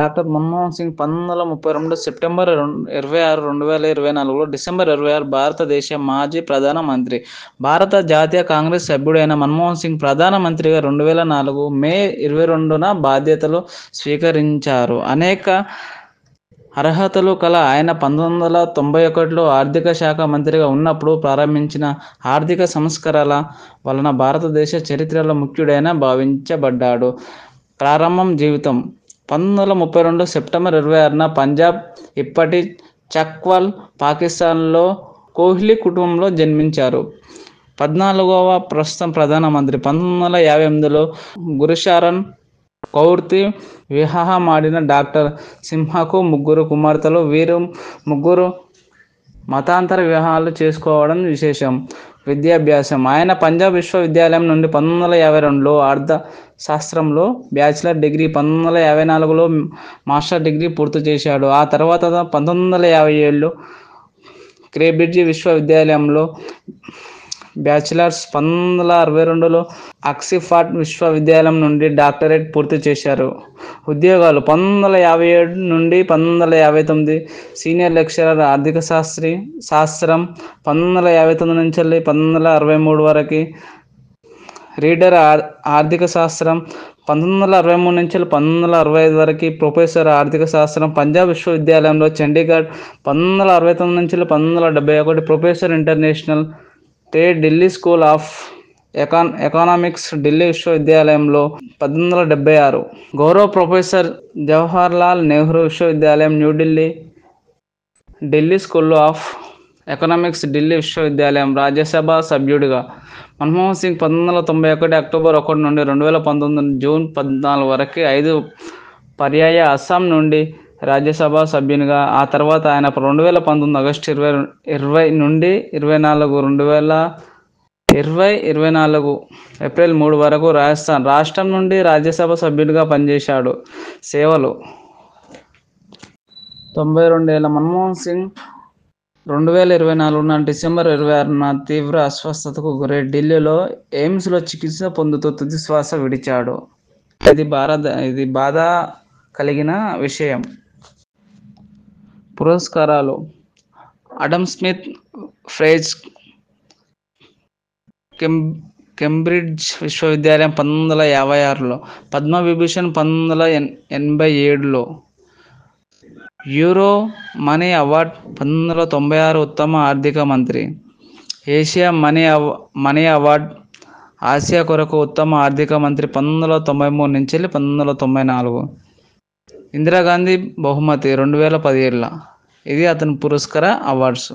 Doctor Manmohan Singh 1932 September 26, 2024లో December 26 భారతదేశ మాజీ ప్రధానమంత్రి. భారత జాతీయ కాంగ్రెస్ సభ్యుడైన మన్మోహన్ సింగ్ ప్రధానమంత్రిగా 2004 మే 22న బాధ్యతలు స్వీకరించారు. అనేక అర్హతలు కల ఆయన 1991లో ఆర్థిక శాఖ మంత్రిగా ఉన్నప్పుడు ప్రారంభించిన ఆర్థిక సంస్కరణల వలన భారతదేశ చరిత్రలో ముఖ్యుడైన భావించబడ్డాడు. ప్రారంభం జీవితం 1932 సెప్టెంబర్ 26న పంజాబ్, ఇప్పటి చక్వాల్, పాకిస్తాన్లో కోహ్లీ కుటుంబంలో జన్మించారు. 14వ ప్రస్తుత ప్రధానమంత్రి. 1958లో గురుశరణ్ కౌర్తో వివాహమాడిన డాక్టర్ సింహకు ముగ్గురు కుమార్తెలు. వీరు ముగ్గురు మతాంతర వివాహాలు చేసుకోవడం విశేషం. విద్యాభ్యాసం. ఆయన పంజాబ్ విశ్వవిద్యాలయం నుండి 1952లో అర్థశాస్త్రంలో బ్యాచిలర్ డిగ్రీ, 1954లో మాస్టర్ డిగ్రీ పూర్తి చేశాడు. ఆ తర్వాత 1957లో కేంబ్రిడ్జ్ విశ్వవిద్యాలయంలో బ్యాచిలర్స్, 1962లో ఆక్స్ఫర్డ్ విశ్వవిద్యాలయం నుండి డాక్టరేట్ పూర్తి చేశారు. ఉద్యోగాలు. 1957 నుండి 1959 సీనియర్ లెక్చరర్ ఆర్థిక శాస్త్రం, 1959 నుంచి 1963 వరకు రీడర్ ఆర్థిక శాస్త్రం, 1963 నుంచి 1965 వరకు ప్రొఫెసర్ ఆర్థిక శాస్త్రం పంజాబ్ విశ్వవిద్యాలయంలో చండీగఢ్, 1969 నుంచి 1971 professor international trade Delhi school of economics Delhi విశ్వవిద్యాలయంలో, 1976 గౌరవ ప్రొఫెసర్ జవహర్లాల్ నెహ్రూ విశ్వవిద్యాలయం New Delhi, Delhi school of economics Delhi విశ్వవిద్యాలయం రాజ్యసభ సభ్యుడిగా. మన్మోహన్ సింగ్ 1991 అక్టోబర్ 1 నుండి 2019 జూన్ 14 వరకు 5 పర్యాయ అస్సాం నుండి రాజ్యసభ సభ్యునిగా. ఆ తర్వాత ఆయన 2019 ఆగస్టు 20 నుండి 2024 ఏప్రిల్ 3 వరకు రాజస్థాన్ రాష్ట్రం నుండి రాజ్యసభ సభ్యుడిగా పనిచేశాడు. సేవలు. 92 ఏళ్ల మన్మోహన్ సింగ్ 2024 డిసెంబర్ 26న తీవ్ర అస్వస్థతకు గురై ఢిల్లీలో ఎయిమ్స్లో చికిత్స పొందుతూ తుది శ్వాస విడిచాడు. ఇది బాధ కలిగిన విషయం. పురస్కారాలు. ఆడమ్ స్మిత్ ప్రైజ్ కేంబ్రిడ్జ్ విశ్వవిద్యాలయం 1956లో, పద్మవిభూషణ్ 1987లో, యూరో మనీ అవార్డ్ 1996 ఉత్తమ ఆర్థిక మంత్రి, ఏషియా మనీ అవార్డ్ ఆసియా కొరకు ఉత్తమ ఆర్థిక మంత్రి 1993 నుంచి 1994, ఇందిరాగాంధీ బహుమతి 2017. ఇది అతని పురస్కార అవార్డ్స్.